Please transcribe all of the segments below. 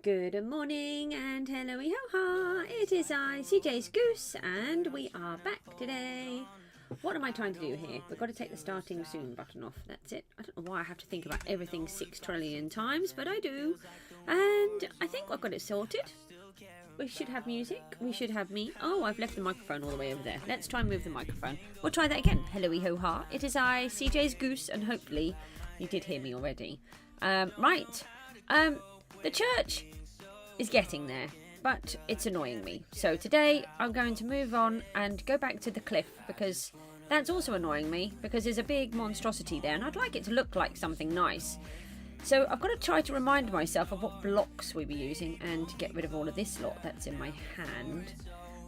Good morning and hello-y ho-ha, it is I, Cjsgoose, and we are back today. What am I trying to do here? We've got to take the starting soon button off, that's it. I don't know why I have to think about everything 6 trillion times, but I do. And I think I've got it sorted. We should have music, we should have me. Oh, I've left the microphone all the way over there. Let's try and move the microphone. We'll try that again. Hello-y ho-ha, it is I, Cjsgoose, and hopefully you did hear me already. The church is getting there, but it's annoying me. So today I'm going to move on and go back to the cliff because that's also annoying me because there's a big monstrosity there and I'd like it to look like something nice. So I've got to try to remind myself of what blocks we were using and get rid of all of this lot that's in my hand.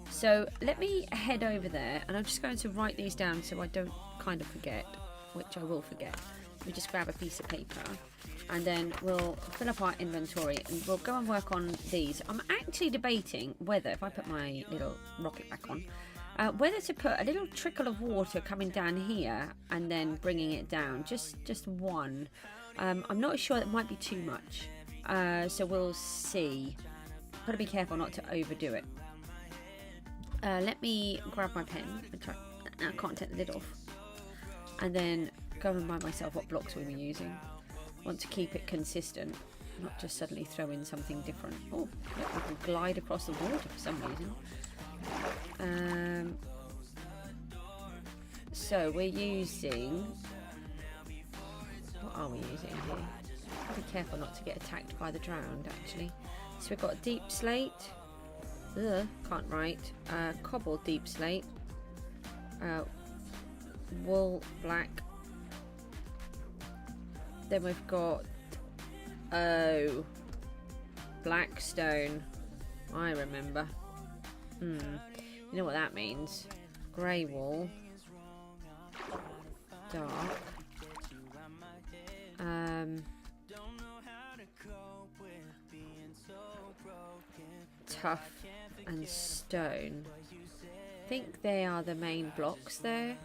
So let me head over there and I'm just going to write these down so I don't kind of forget, which I will forget. We just grab a piece of paper and then we'll fill up our inventory and we'll go and work on these. I'm actually debating whether, if I put my little rocket back on, whether to put a little trickle of water coming down here and then bringing it down, just one. I'm not sure, that might be too much, so we'll see. Got to be careful not to overdo it. Let me grab my pen and try. I can't take the lid off, and then go and remind myself what blocks we were using. Want to keep it consistent, not just suddenly throw in something different. Oh, look, we can glide across the water for some reason. So we're using, what are we using here? Be careful not to get attacked by the drowned, actually. So we've got a deep slate. Can't write. Cobble deep slate. Wool black. Then we've got, black stone. I remember. You know what that means. Grey wool. Dark. Tough and stone. I think they are the main blocks there.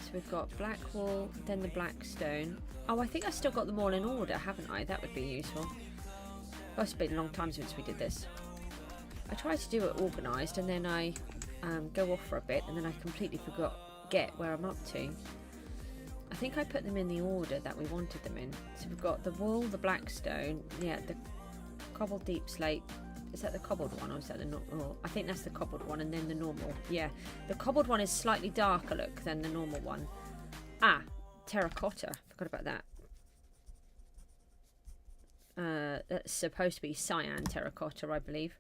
So we've got black wool, then the black stone. Oh, I think I've still got them all in order, haven't I? That would be useful. It's been a long time since we did this. I try to do it organised and then I go off for a bit and then I completely forget where I'm up to. I think I put them in the order that we wanted them in. So we've got the wool, the black stone, yeah, the cobbled deep slate. Is that the cobbled one or is that the normal? I think that's the cobbled one and then the normal. Yeah, the cobbled one is slightly darker look than the normal one. Ah, terracotta. Forgot about that. That's supposed to be cyan terracotta, I believe.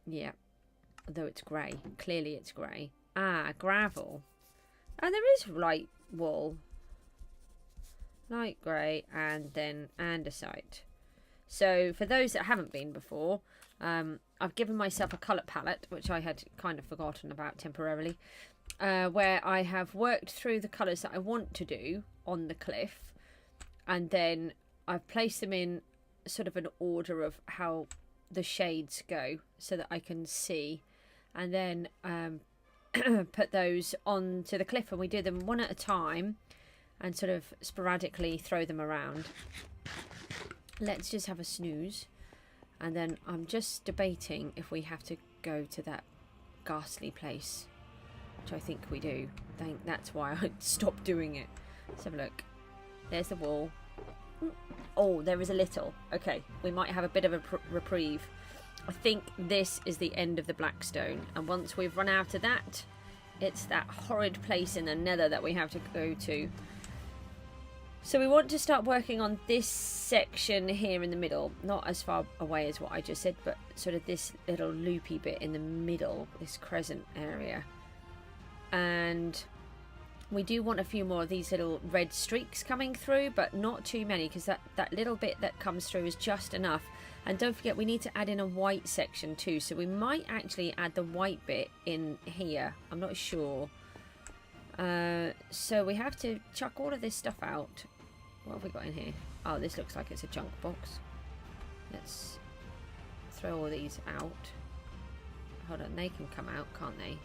Yeah, although it's grey. Clearly it's grey. Ah, gravel. And there is light wool. Light grey and then andesite. So for those that haven't been before, I've given myself a colour palette, which I had kind of forgotten about temporarily, where I have worked through the colours that I want to do on the cliff, and then I've placed them in sort of an order of how the shades go so that I can see, and then put those onto the cliff, and we do them one at a time and sort of sporadically throw them around. Let's just have a snooze, and then I'm just debating if we have to go to that ghastly place, which I think we do. I think that's why I stopped doing it. Let's have a look. There's the wall. Oh, there is a little. Okay, we might have a bit of a reprieve. I think this is the end of the blackstone, and once we've run out of that, it's that horrid place in the nether that we have to go to. So we want to start working on this section here in the middle, not as far away as what I just said, but sort of this little loopy bit in the middle, this crescent area. And we do want a few more of these little red streaks coming through, but not too many, because that little bit that comes through is just enough. And don't forget, we need to add in a white section too, so we might actually add the white bit in here. I'm not sure. So we have to chuck all of this stuff out. What have we got in here? Oh, this looks like it's a junk box. Let's throw all these out. Hold on, they can come out, can't they?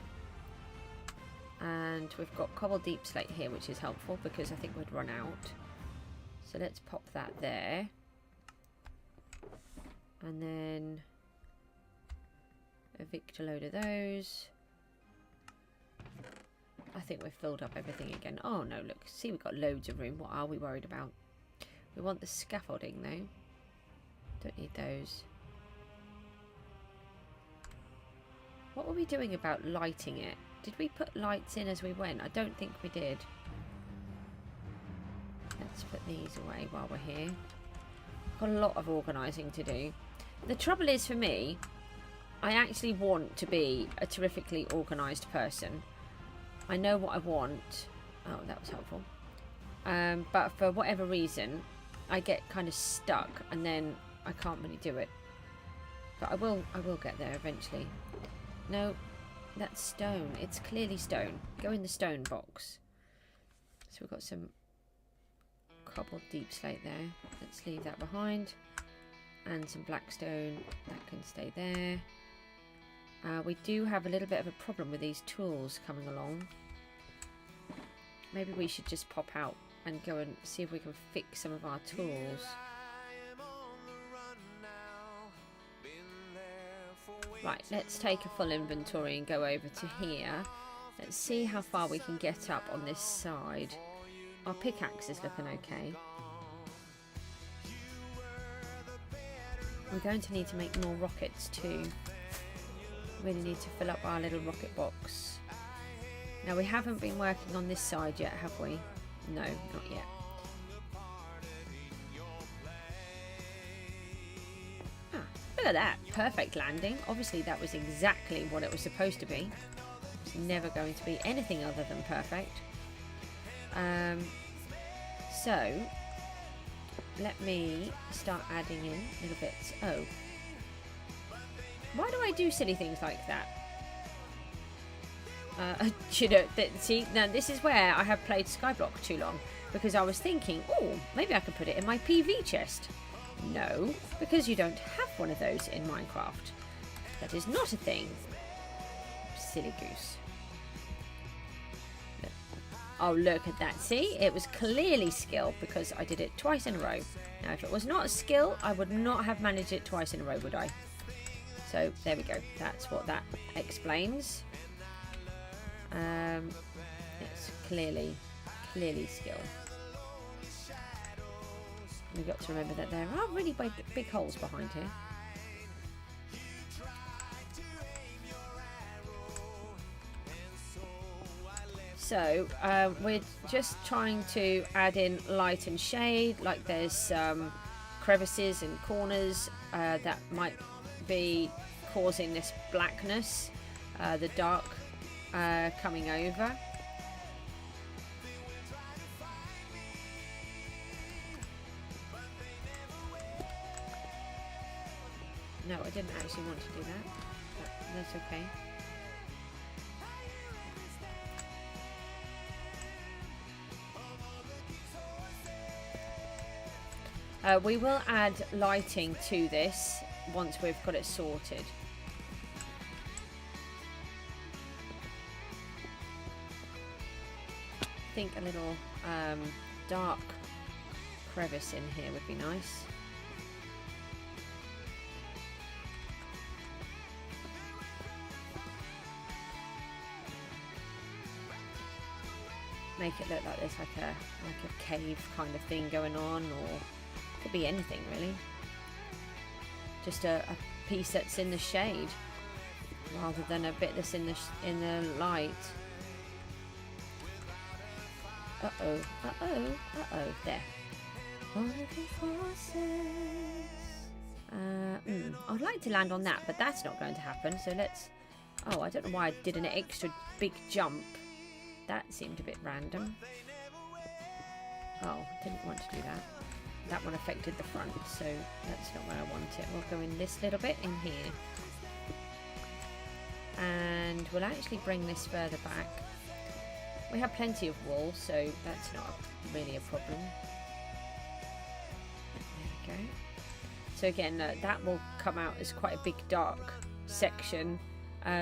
And we've got cobble deep slate here, which is helpful because I think we'd run out. So let's pop that there. And then evict a load of those. I think we've filled up everything again. Oh no, look, see, we've got loads of room. What are we worried about? We want the scaffolding though. Don't need those. What were we doing about lighting it? Did we put lights in as we went? I don't think we did. Let's put these away while we're here. Got a lot of organising to do. The trouble is for me, I actually want to be a terrifically organised person. I know what I want. Oh, that was helpful. But for whatever reason, I get kind of stuck and then I can't really do it. But I will get there eventually. No, that's stone. It's clearly stone. Go in the stone box. So we've got some cobbled deep slate there. Let's leave that behind. And some black stone. That can stay there. We do have a little bit of a problem with these tools coming along. Maybe we should just pop out and go and see if we can fix some of our tools. Right, let's take a full inventory and go over to here. Let's see how far we can get up on this side. Our pickaxe is looking okay. We're going to need to make more rockets too. Really need to fill up our little rocket box. Now, we haven't been working on this side yet, have we? No, not yet. Look at that, perfect landing. Obviously that was exactly what it was supposed to be. It's never going to be anything other than perfect. So let me start adding in little bits. Oh, why do I do silly things like that? You know, see, now this is where I have played Skyblock too long, because I was thinking, oh, maybe I could put it in my PV chest. No, because you don't have one of those in Minecraft. That is not a thing. Silly goose. Look. Oh, look at that. See, it was clearly skill because I did it twice in a row. Now, if it was not a skill, I would not have managed it twice in a row, would I? So, there we go. That's what that explains. It's clearly skill. We've got to remember that there are really big holes behind here. So we're just trying to add in light and shade, like there's crevices and corners that might be causing this blackness, the dark coming over. No, I didn't actually want to do that, but that's okay. We will add lighting to this once we've got it sorted. I think a little dark crevice in here would be nice. Make it look like there's like a cave kind of thing going on, or could be anything really. Just a piece that's in the shade rather than a bit that's in the light. There. I'd like to land on that, but that's not going to happen. So let's. Oh, I don't know why I did an extra big jump. That seemed a bit random. Oh, didn't want to do that. That one affected the front, so that's not where I want it. We'll go in this little bit in here. And we'll actually bring this further back. We have plenty of wool, so that's not really a problem. There we go. So again, that will come out as quite a big dark section.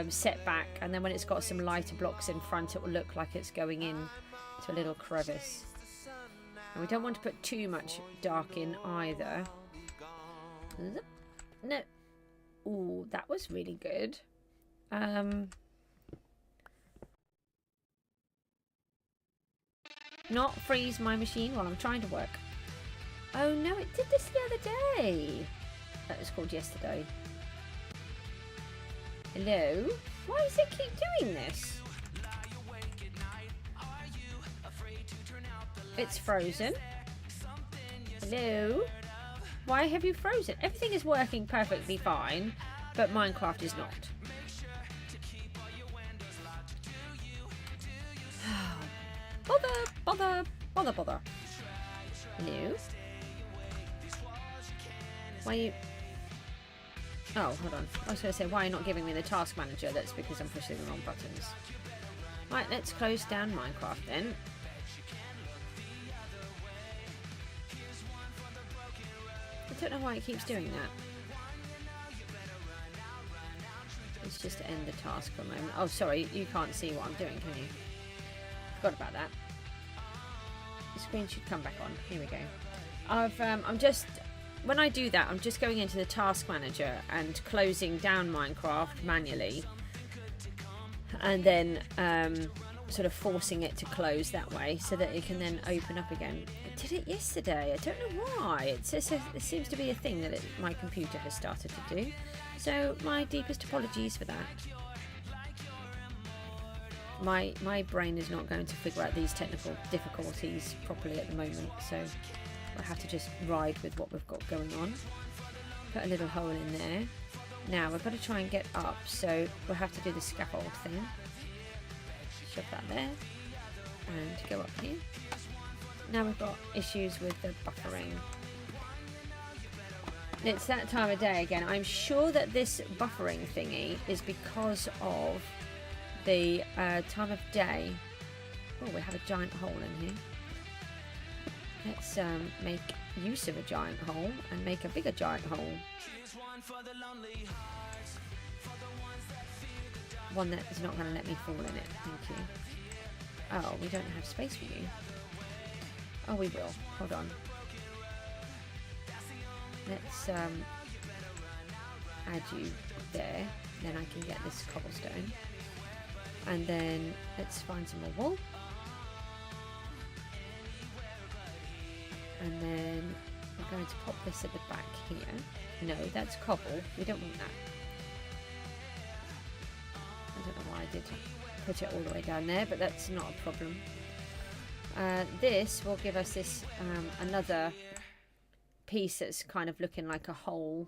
Set back, and then when it's got some lighter blocks in front, it will look like it's going in to a little crevice. And we don't want to put too much dark in either. No. Ooh, that was really good. Not freeze my machine while I'm trying to work. Oh no, it did this the other day. That was called yesterday. Hello? Why does it keep doing this? It's frozen. Hello? Why have you frozen? Everything is working perfectly fine, but Minecraft is not. Bother. Hello? Why are you... Oh, hold on. I was going to say, why are you not giving me the task manager? That's because I'm pushing the wrong buttons. Right, let's close down Minecraft then. I don't know why it keeps doing that. Let's just end the task for a moment. Oh, sorry, you can't see what I'm doing, can you? Forgot about that. The screen should come back on. Here we go. I'm just... When I do that, I'm just going into the task manager and closing down Minecraft manually. And then sort of forcing it to close that way so that it can then open up again. I did it yesterday. I don't know why. It seems to be a thing that my computer has started to do. So my deepest apologies for that. My brain is not going to figure out these technical difficulties properly at the moment, so I have to just ride with what we've got going on. Put a little hole in there. Now we've got to try and get up, so we'll have to do the scaffold thing. Shove that there and go up here. Now we've got issues with the buffering. It's that time of day again. I'm sure that this buffering thingy is because of the time of day. Oh, we have a giant hole in here. Let's make use of a giant hole and make a bigger giant hole. One that is not going to let me fall in it. Thank you. Oh, we don't have space for you. Oh, we will. Hold on. Let's add you there. Then I can get this cobblestone. And then let's find some more wool. And then we're going to pop this at the back here. No, that's cobble. We don't want that. I don't know why I did put it all the way down there, but that's not a problem. This will give us this another piece that's kind of looking like a hole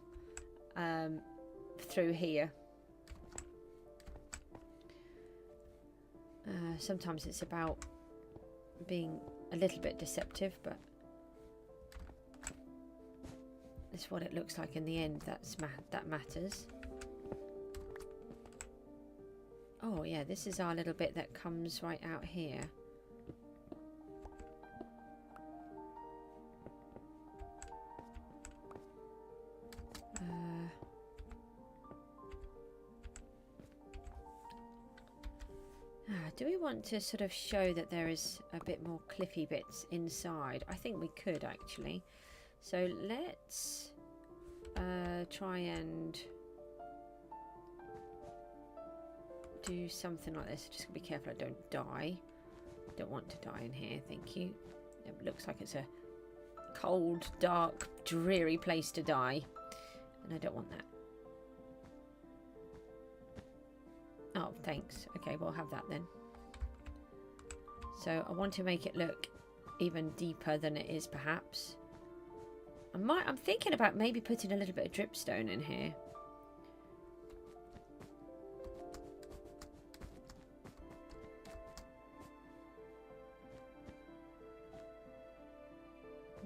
through here. Sometimes it's about being a little bit deceptive, but it's what it looks like in the end that matters. Oh yeah, this is our little bit that comes right out here. Do we want to sort of show that there is a bit more cliffy bits inside? I think we could actually. So let's try and do something like this. Just be careful I don't die. Don't want to die in here, thank you. It looks like it's a cold, dark, dreary place to die. And I don't want that. Oh, thanks. Okay, we'll have that then. So I want to make it look even deeper than it is, perhaps. I'm thinking about maybe putting a little bit of dripstone in here.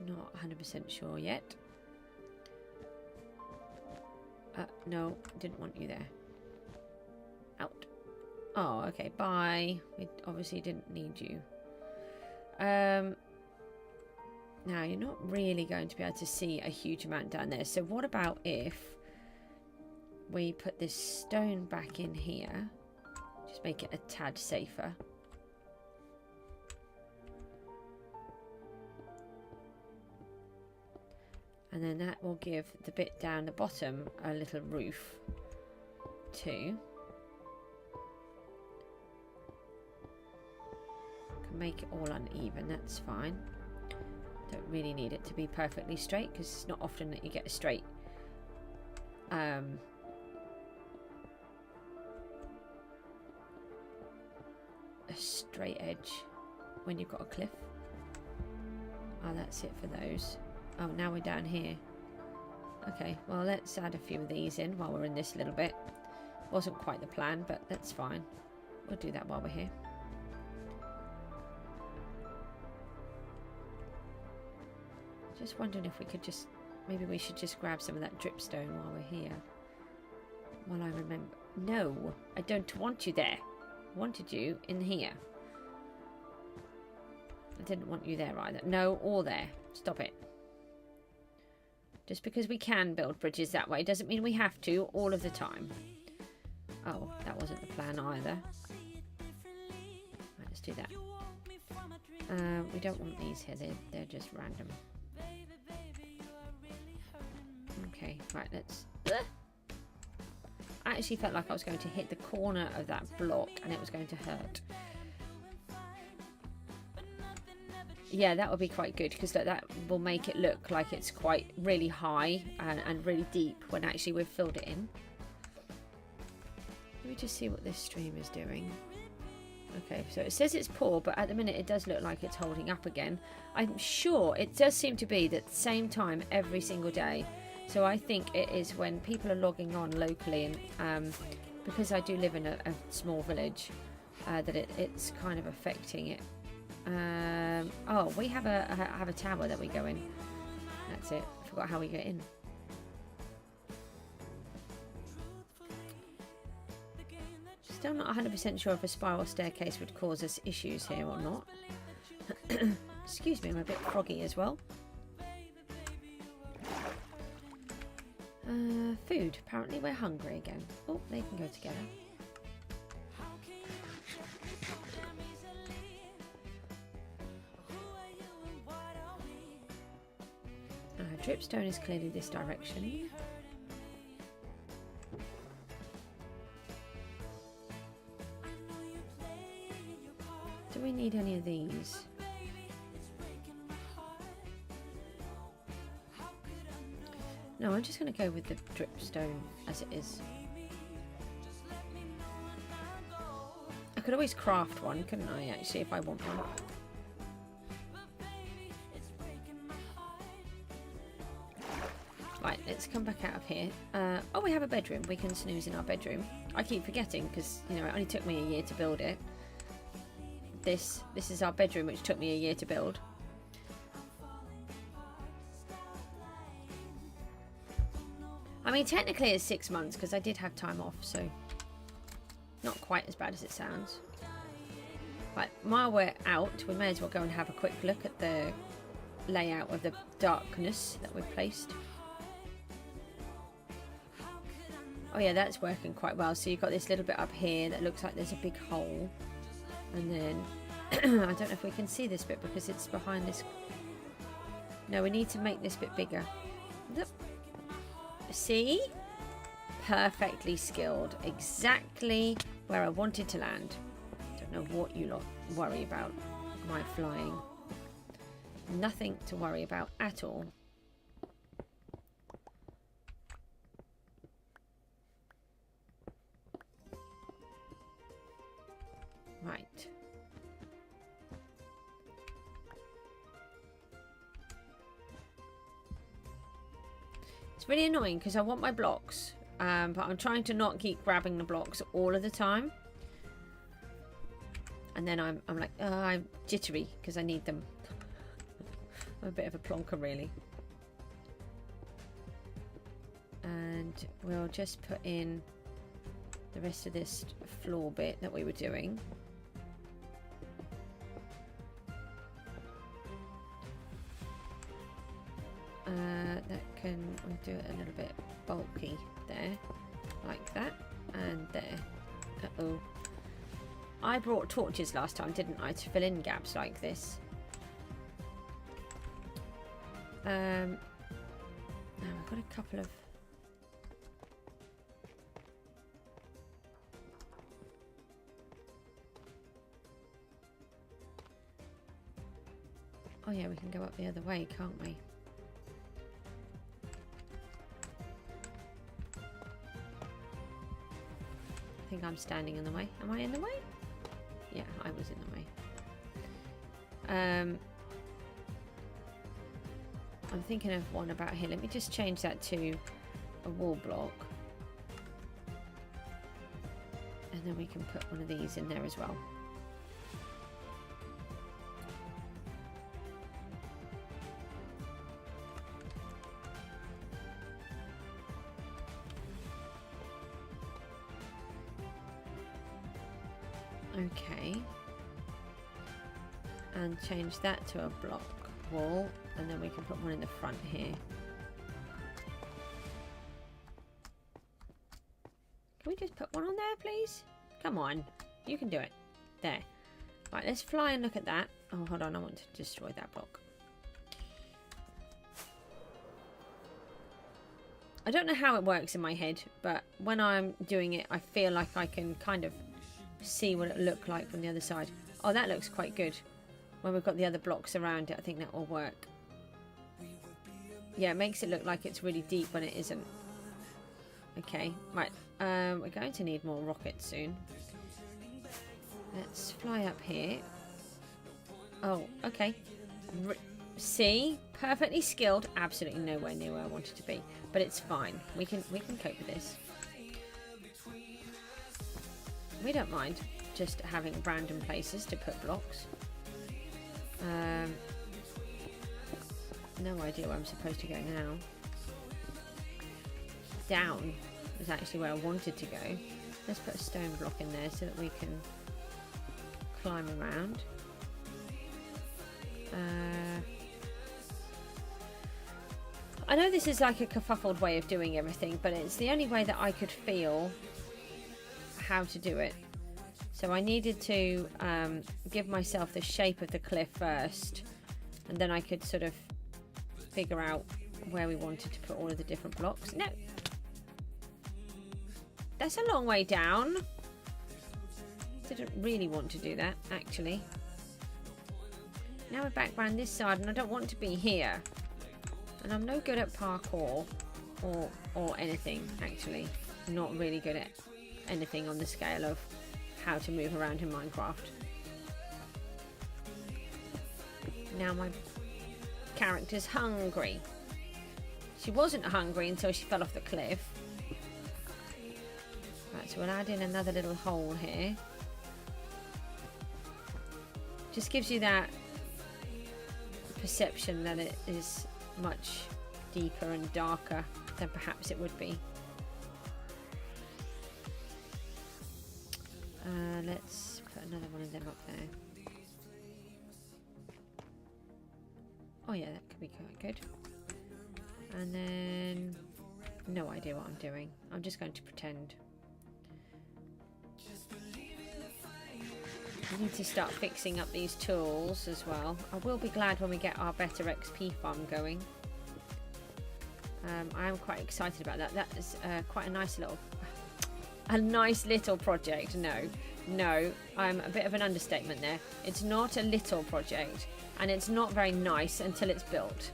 Not 100% sure yet. No, didn't want you there. Out. Oh, okay, bye. We obviously didn't need you. Now, you're not really going to be able to see a huge amount down there. So what about if we put this stone back in here? Just make it a tad safer. And then that will give the bit down the bottom a little roof too. Can make it all uneven, that's fine. Don't really need it to be perfectly straight because it's not often that you get a straight a straight edge when you've got a cliff. Oh, that's it for those. Oh, now we're down here. Okay, well, let's add a few of these in while we're in this little bit. Wasn't quite the plan, but that's fine. We'll do that while we're here. Just wondering if we could just... Maybe we should just grab some of that dripstone while we're here. While I remember... No, I don't want you there. I wanted you in here. I didn't want you there either. No, or there. Stop it. Just because we can build bridges that way doesn't mean we have to all of the time. Oh, that wasn't the plan either. Right, let's do that. We don't want these here. They're just random. Okay, right, let's... I actually felt like I was going to hit the corner of that block and it was going to hurt. Yeah, that would be quite good because that will make it look like it's quite really high and really deep when actually we've filled it in. Let me just see what this stream is doing. Okay, so it says it's poor, but at the minute it does look like it's holding up again. I'm sure it does seem to be at the same time every single day. So I think it is when people are logging on locally, and because I do live in a small village, that it's kind of affecting it. Oh, we have a tower that we go in. That's it. I forgot how we get in. Still not 100% sure if a spiral staircase would cause us issues here or not. Excuse me, I'm a bit froggy as well. Food. Apparently we're hungry again. Oh, they can go together. Dripstone is clearly this direction. Do we need any of these? No, I'm just going to go with the dripstone as it is. I could always craft one, couldn't I, actually, if I want one. Right, let's come back out of here. Oh, we have a bedroom. We can snooze in our bedroom. I keep forgetting because, you know, it only took me a year to build it. This is our bedroom, which took me a year to build. I mean, technically it's 6 months because I did have time off, so not quite as bad as it sounds. Right, while we're out, we may as well go and have a quick look at the layout of the darkness that we've placed. Oh yeah, that's working quite well. So you've got this little bit up here that looks like there's a big hole. And then, I don't know if we can see this bit because it's behind this. No, we need to make this bit bigger. Yep. See? Perfectly skilled. Exactly where I wanted to land. Don't know what you lot worry about. My flying. Nothing to worry about at all. Right. It's really annoying because I want my blocks, but I'm trying to not keep grabbing the blocks all of the time. And then I'm like, I'm jittery because I need them. I'm a bit of a plonker, really. And we'll just put in the rest of this floor bit that we were doing. We'll do it a little bit bulky there, like that, and there. Uh-oh. I brought torches last time, didn't I, to fill in gaps like this. got a couple of... Oh yeah, we can go up the other way, can't we? I think I'm standing in the way. Am I in the way? Yeah, I was in the way. I'm thinking of one about here. Let me just change that to a wall block. And then we can put one of these in there as well. Okay. And change that to a block wall, and then we can put one in the front here. Can we just put one on there, please? Come on, you can do it. There. Right, let's fly and look at that. Oh, hold on, I want to destroy that block. I don't know how it works in my head, but when I'm doing it, I feel like I can kind of see what it looked like from the other side. Oh, that looks quite good. When we've got the other blocks around it, I think that will work. Yeah, it makes it look like it's really deep when it isn't. Okay, right. We're going to need more rockets soon. Let's fly up here. Oh, okay. See? Perfectly skilled. Absolutely nowhere near where I wanted to be. But it's fine. We can cope with this. We don't mind just having random places to put blocks. No idea where I'm supposed to go now. Down is actually where I wanted to go. Let's put a stone block in there so that we can climb around. I know this is like a kerfuffled way of doing everything, but it's the only way that I could feel how to do it. So I needed to give myself the shape of the cliff first, and then I could sort of figure out where we wanted to put all of the different blocks. No, that's a long way down. Didn't really want to do that, actually. Now we're back around this side, and I don't want to be here. And I'm no good at parkour or anything, actually. Not really good at anything on the scale of how to move around in Minecraft. Now my character's hungry. She wasn't hungry until she fell off the cliff. Right, so we'll add in another little hole here. Just gives you that perception that it is much deeper and darker than perhaps it would be. Let's put another one of them up there. Oh yeah, that could be quite good. And then, no idea what I'm doing. I'm just going to pretend. I need to start fixing up these tools as well. I will be glad when we get our better XP farm going. I am quite excited about that. That is quite a nice little project. No, I'm a bit of an understatement there. It's not a little project, and it's not very nice until it's built.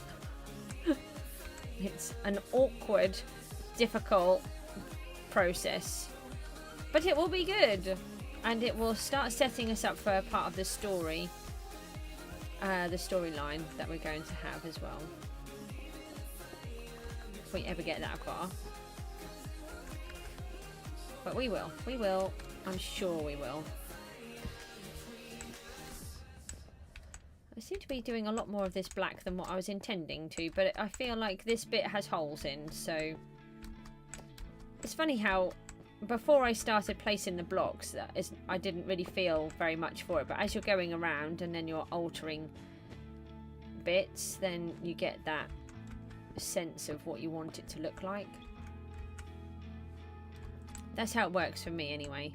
It's an awkward, difficult process, but it will be good, and it will start setting us up for a part of the story, the storyline that we're going to have as well. If we ever get that far. But we will. I'm sure we will. I seem to be doing a lot more of this black than what I was intending to, but I feel like this bit has holes in, so... It's funny how before I started placing the blocks, I didn't really feel very much for it, but as you're going around and then you're altering bits, then you get that sense of what you want it to look like. That's how it works for me anyway.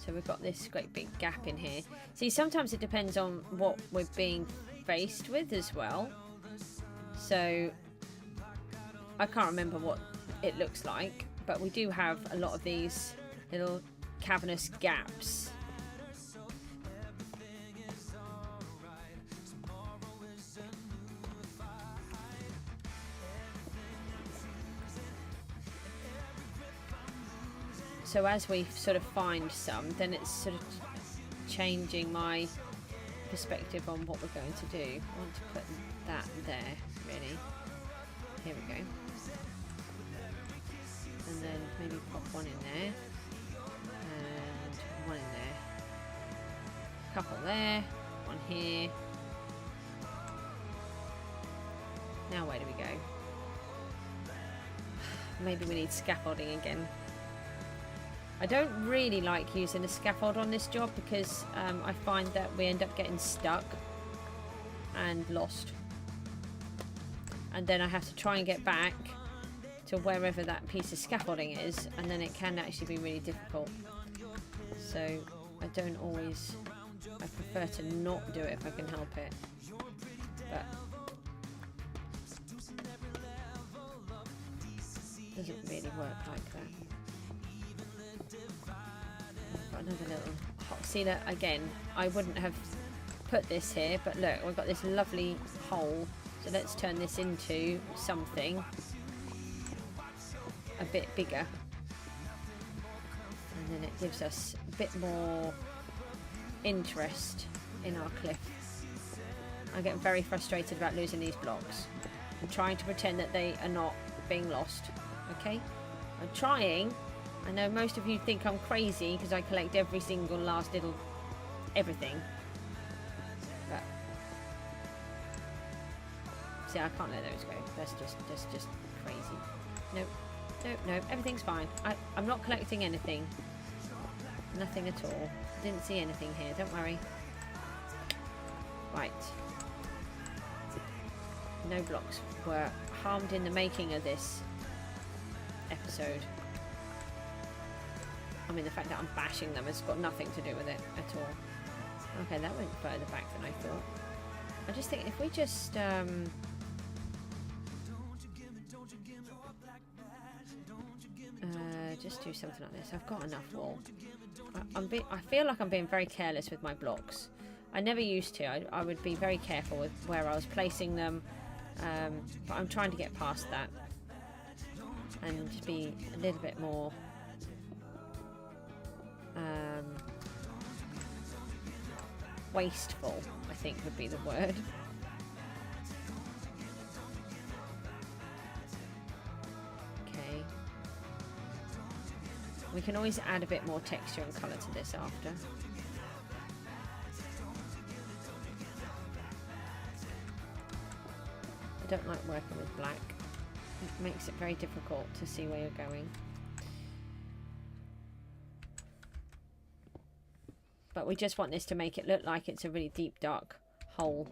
So we've got this great big gap in here. See, sometimes it depends on what we're being faced with as well. So I can't remember what it looks like, but we do have a lot of these little cavernous gaps. So as we sort of find some, then it's sort of changing my perspective on what we're going to do. I want to put that there, really. Here we go. And then maybe pop one in there. And one in there. Couple there. One here. Now where do we go? Maybe we need scaffolding again. I don't really like using a scaffold on this job because I find that we end up getting stuck and lost. And then I have to try and get back to wherever that piece of scaffolding is, and then it can actually be really difficult. So I don't always, I prefer to not do it if I can help it. But it doesn't really work like that. Got another little hot sealer again. I wouldn't have put this here, but look, we've got this lovely hole. So let's turn this into something a bit bigger, and then it gives us a bit more interest in our cliff. I get very frustrated about losing these blocks. I'm trying to pretend that they are not being lost. Okay, I'm trying. I know most of you think I'm crazy because I collect every single last little everything, but see, I can't let those go. That's just crazy. Nope, nope, nope. Everything's fine. I'm not collecting anything. Nothing at all. Didn't see anything here. Don't worry. Right. No blocks were harmed in the making of this episode. I mean, the fact that I'm bashing them has got nothing to do with it at all. Okay, that went further back than I thought. I just think if we just do something like this. I've got enough wool. I feel like I'm being very careless with my blocks. I never used to. I would be very careful with where I was placing them, but I'm trying to get past that and just be a little bit more wasteful, I think would be the word. Okay. We can always add a bit more texture and colour to this after. I don't like working with black. It makes it very difficult to see where you're going. But we just want this to make it look like it's a really deep, dark hole.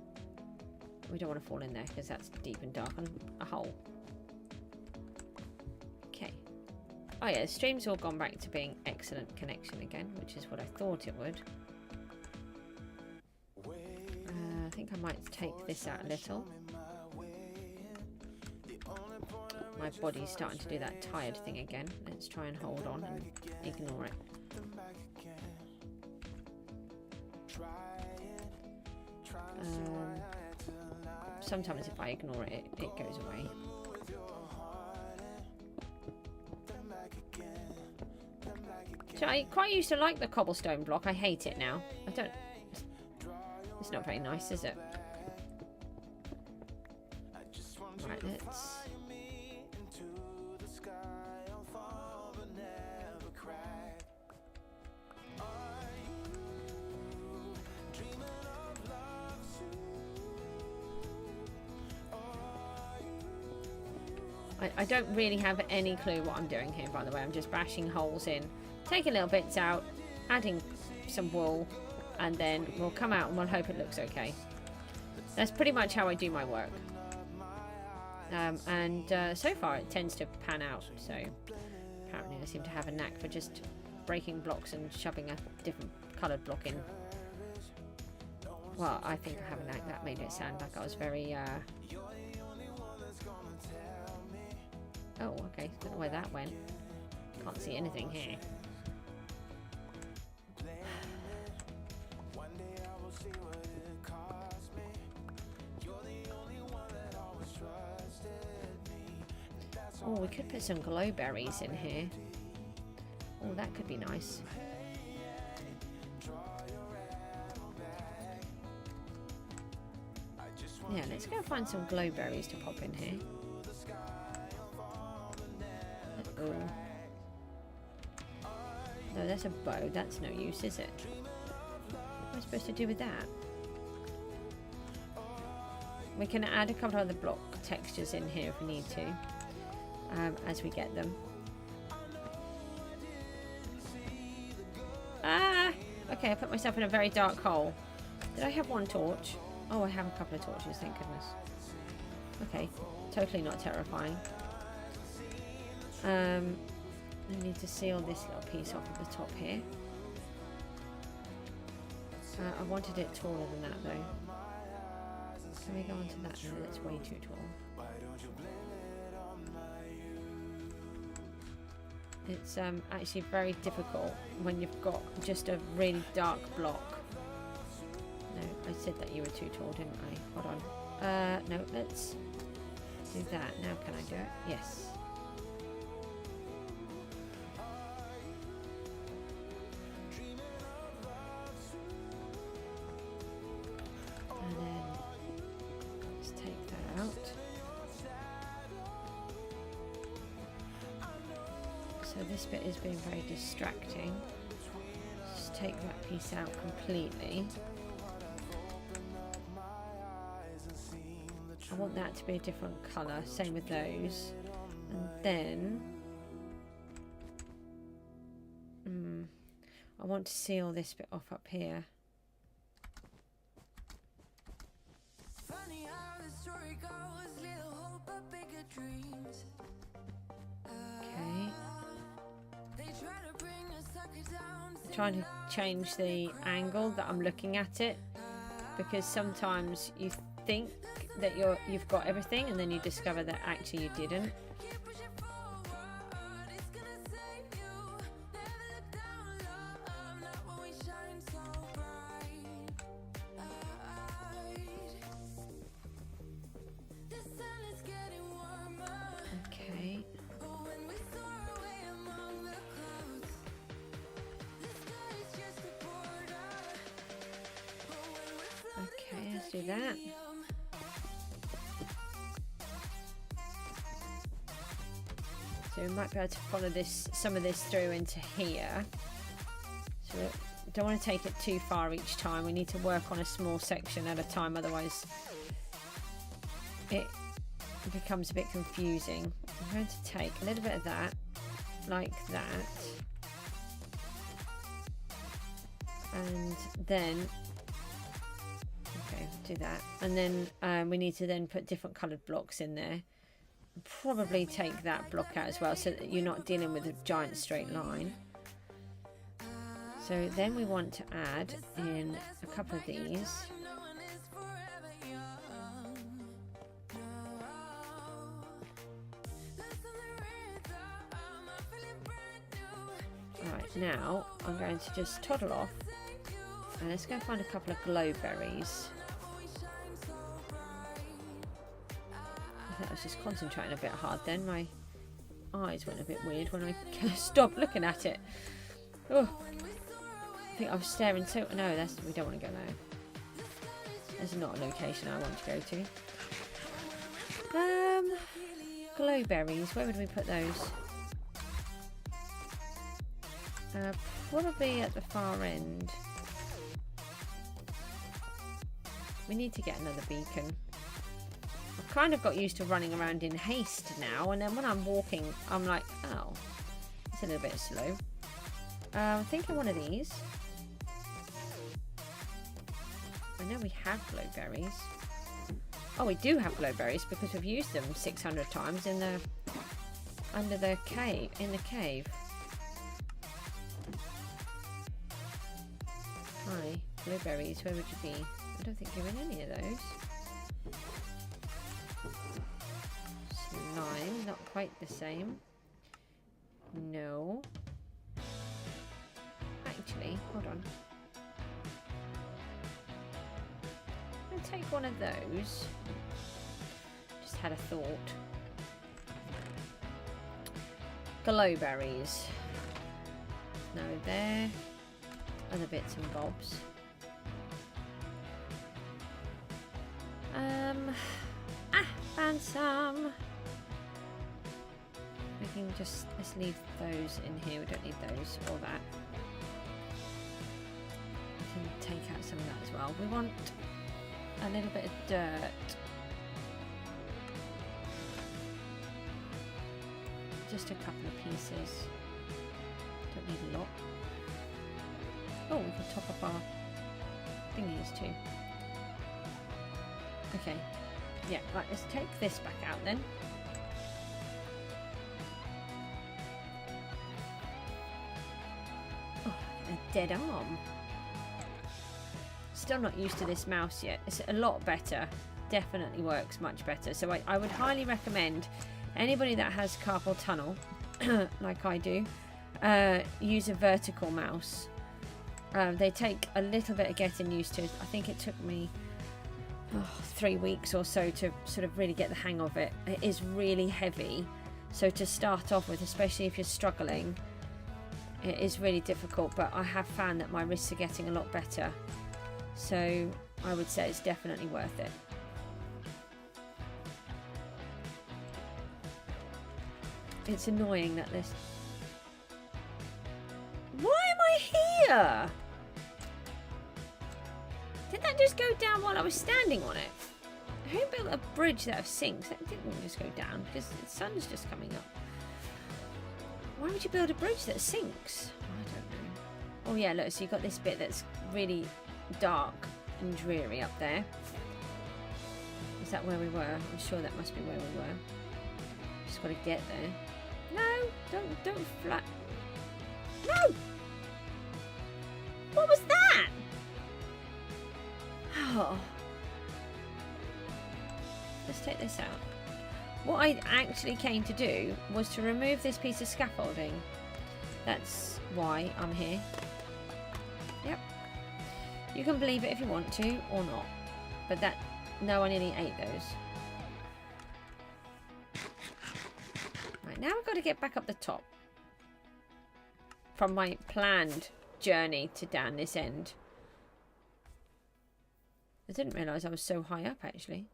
We don't want to fall in there because that's deep and dark and a hole. Okay. Oh yeah, the stream's all gone back to being excellent connection again, which is what I thought it would. I think I might take this out a little. My body's starting to do that tired thing again. Let's try and hold on and ignore it. Sometimes if I ignore it, it goes away. So I quite used to like the cobblestone block. I hate it now. I don't... It's not very nice, is it? Right, let's... I don't really have any clue what I'm doing here, by the way. I'm just bashing holes in, taking little bits out, adding some wool, and then we'll come out and we'll hope it looks okay. That's pretty much how I do my work. So far it tends to pan out, so apparently I seem to have a knack for just breaking blocks and shoving a different coloured block in. Well, I think I have a knack. That made it sound like I was very Oh, okay. Don't know where that went. Can't see anything here. Oh, we could put some glow berries in here. Oh, that could be nice. Yeah, let's go find some glow berries to pop in here. Uh-oh. No, that's a bow. That's no use, is it? What am I supposed to do with that? We can add a couple of other block textures in here if we need to, as we get them. Ah! Okay, I put myself in a very dark hole. Did I have one torch? Oh, I have a couple of torches, thank goodness. Okay, totally not terrifying. I need to seal this little piece off at the top here. I wanted it taller than that though. Can we go on to that? No, that's way too tall. It's actually very difficult when you've got just a really dark block. No, I said that you were too tall, didn't I? Hold on. No, let's do that. Now can I do it? Yes. And then let's take that out. So this bit is being very distracting. Just take that piece out completely. I want that to be a different colour, same with those. And then I want to seal this bit off up here. Okay. I'm trying to change the angle that I'm looking at it, because sometimes you think that you've got everything and then you discover that actually you didn't. Okay. Okay, let's do that. So we might be able to follow some of this through into here. So we don't want to take it too far each time. We need to work on a small section at a time, otherwise it becomes a bit confusing. I'm going to take a little bit of that, like that. And then, okay, do that. And then we need to then put different coloured blocks in there. Probably take that block out as well, so that you're not dealing with a giant straight line. So then we want to add in a couple of these. Right, now I'm going to just toddle off and let's go find a couple of glow berries. I was just concentrating a bit hard then. My eyes went a bit weird when I stopped looking at it. Oh, I think I was staring so... No, we don't want to go there. This is not a location I want to go to. Glow berries. Where would we put those? Probably at the far end. We need to get another beacon. I've kind of got used to running around in haste now, and then when I'm walking I'm like, oh, it's a little bit slow. I'm thinking one of these. I know we have glowberries. Oh, we do have glowberries because we've used them 600 times in the in the cave. Hi, glowberries, where would you be? I don't think you're in any of those. Slime, not quite quite the same. No. Actually, hold on. I'm gonna take one of those. Just had a thought. Glowberries. No, there. Other bits and bobs. Found some. We can just, let's leave those in here. We don't need those or that. We can take out some of that as well. We want a little bit of dirt. Just a couple of pieces. Don't need a lot. Oh, we can top up our thingies too. Okay. Yeah, right, let's take this back out then. Oh, a dead arm. Still not used to this mouse yet. It's a lot better. Definitely works much better. So I would highly recommend anybody that has carpal tunnel, like I do, use a vertical mouse. They take a little bit of getting used to. I think it took me 3 weeks or so to sort of really get the hang of it. It is really heavy, so to start off with, especially if you're struggling, it is really difficult, but I have found that my wrists are getting a lot better, so I would say it's definitely worth it. It's annoying that this... Why am I here? Did that just go down while I was standing on it? Who built a bridge that sinks? That didn't just go down because the sun's just coming up. Why would you build a bridge that sinks? I don't know. Oh yeah, look, so you've got this bit that's really dark and dreary up there. Is that where we were? I'm sure that must be where we were. Just got to get there. No, don't flat. No! What was that? Oh. Let's take this out. What I actually came to do was to remove this piece of scaffolding. That's why I'm here. Yep. You can believe it if you want to or not. But that, no, I nearly ate those. Right, now I've got to get back up the top. From my planned journey to down this end. I didn't realise I was so high up, actually.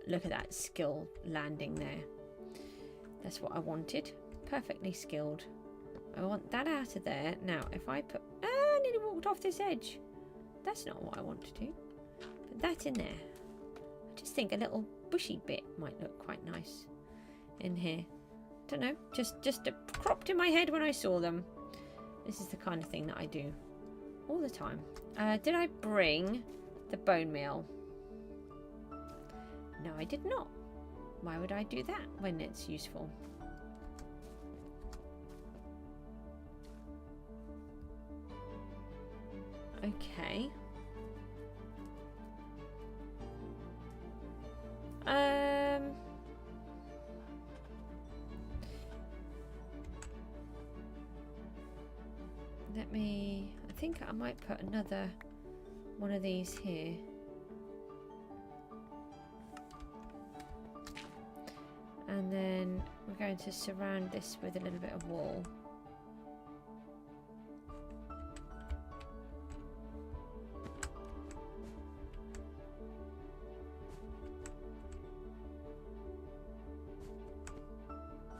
Look at that skill landing there. That's what I wanted. Perfectly skilled. I want that out of there. Now, if I put... I nearly walked off this edge. That's not what I want to do. Put that in there. I just think a little bushy bit might look quite nice in here. Don't know. Just cropped in my head when I saw them. This is the kind of thing that I do all the time. Did I bring the bone meal? No, I did not. Why would I do that when it's useful? Okay. Let me... I think I might put another one of these here. And then we're going to surround this with a little bit of wall.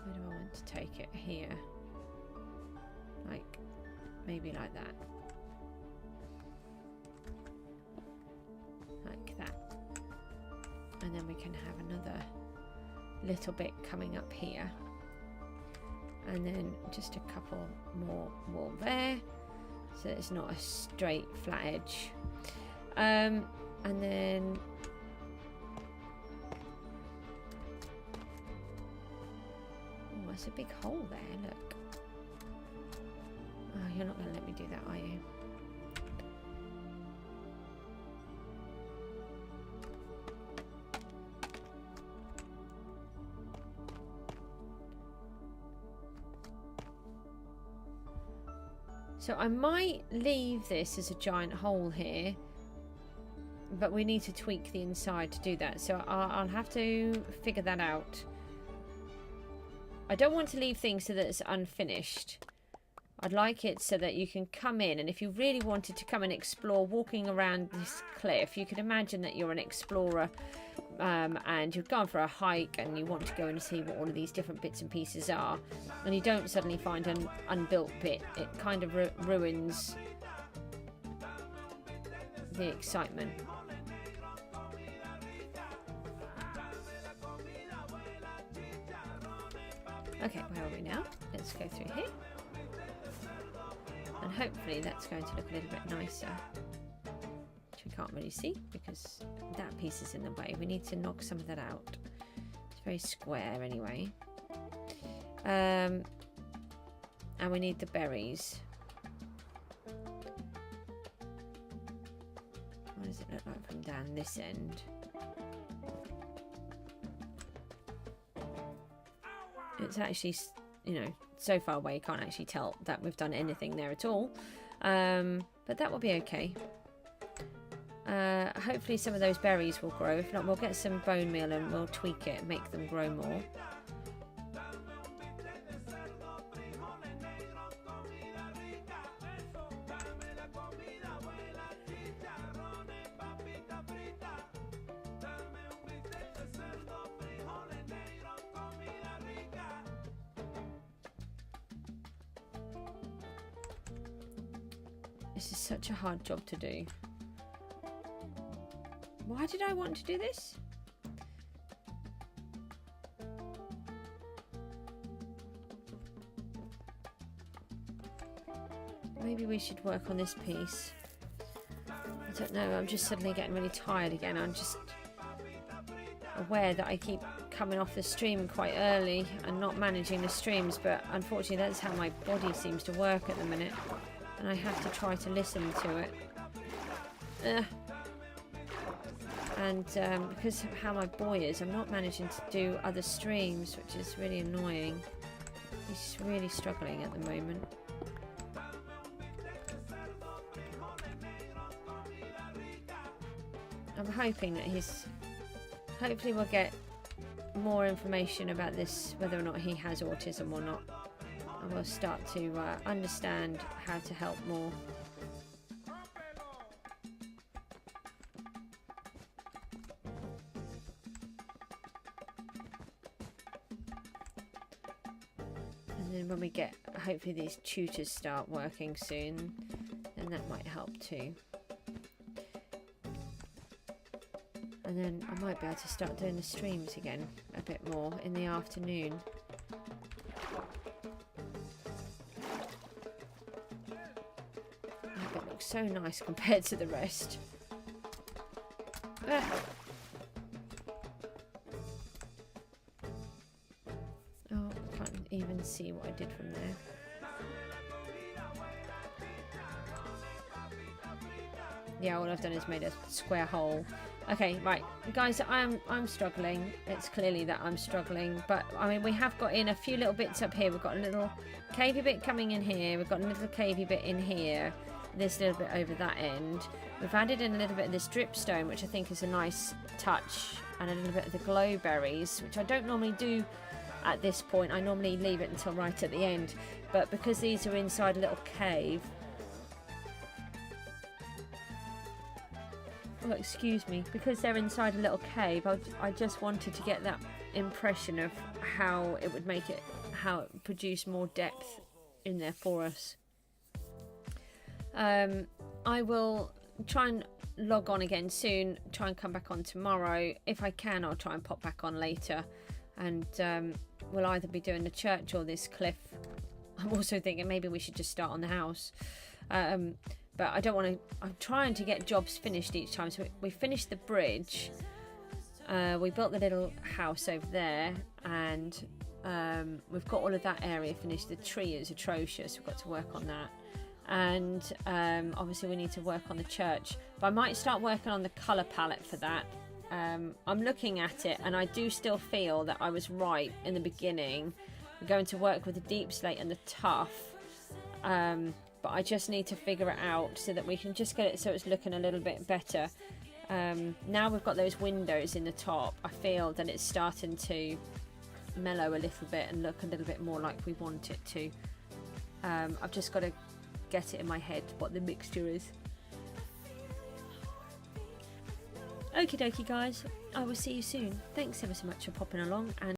Where do I want to take it? Here. Like, maybe like that. Like that. And then we can have another little bit coming up here, and then just a couple more wall there, so it's not a straight flat edge. And then oh, that's a big hole there. Look. Oh, you're not going to let me do that, are you? So I might leave this as a giant hole here, but we need to tweak the inside to do that. So I'll have to figure that out. I don't want to leave things so that it's unfinished. I'd like it so that you can come in, and if you really wanted to come and explore walking around this cliff, you could imagine that you're an explorer and you've gone for a hike and you want to go and see what all of these different bits and pieces are, and you don't suddenly find an unbuilt bit. It kind of ruins the excitement. Okay, where are we now? Let's go through here. And hopefully that's going to look a little bit nicer. Which we can't really see because that piece is in the way. We need to knock some of that out. It's very square anyway. And we need the berries. What does it look like from down this end? It's actually, you know, so far away you can't actually tell that we've done anything there at all. But that will be okay. Hopefully some of those berries will grow. If not, we'll get some bone meal and we'll tweak it and make them grow more. This is such a hard job to do. Why did I want to do this? Maybe we should work on this piece. I don't know, I'm just suddenly getting really tired again. I'm just aware that I keep coming off the stream quite early and not managing the streams, but unfortunately that's how my body seems to work at the minute. And I have to try to listen to it. And because of how my boy is, I'm not managing to do other streams, which is really annoying. He's really struggling at the moment. I'm hoping that hopefully we'll get more information about this, whether or not he has autism or not. And we'll start to understand how to help more. And then when we get, hopefully these tutors start working soon, then that might help too. And then I might be able to start doing the streams again a bit more in the afternoon. It looks so nice compared to the rest. Ah. Oh, I can't even see what I did from there. Yeah, all I've done is made a square hole. Okay, right, guys, I'm struggling. It's clearly that I'm struggling, but I mean, we have got in a few little bits up here. We've got a little cavey bit coming in here. We've got a little cavey bit in here. This little bit over that end. We've added in a little bit of this dripstone, which I think is a nice touch, and a little bit of the glow berries, which I don't normally do at this point. I normally leave it until right at the end, but because these are inside a little cave. Oh, excuse me, because they're inside a little cave, I just wanted to get that impression of how it would make it, how it would produce more depth in there for us. I will try and log on again soon, try and come back on tomorrow. If I can, I'll try and pop back on later, and we'll either be doing the church or this cliff. I'm also thinking maybe we should just start on the house. But I don't want to, I'm trying to get jobs finished each time. So we finished the bridge, we built the little house over there, and we've got all of that area finished. The tree is atrocious, we've got to work on that. And obviously we need to work on the church. But I might start working on the colour palette for that. I'm looking at it, and I do still feel that I was right in the beginning. We're going to work with the deep slate and the tough. but I just need to figure it out so that we can just get it so it's looking a little bit better. Now we've got those windows in the top, I feel that it's starting to mellow a little bit and look a little bit more like we want it to. I've just got to get it in my head what the mixture is. Okie dokie guys, I will see you soon. Thanks ever so much for popping along, and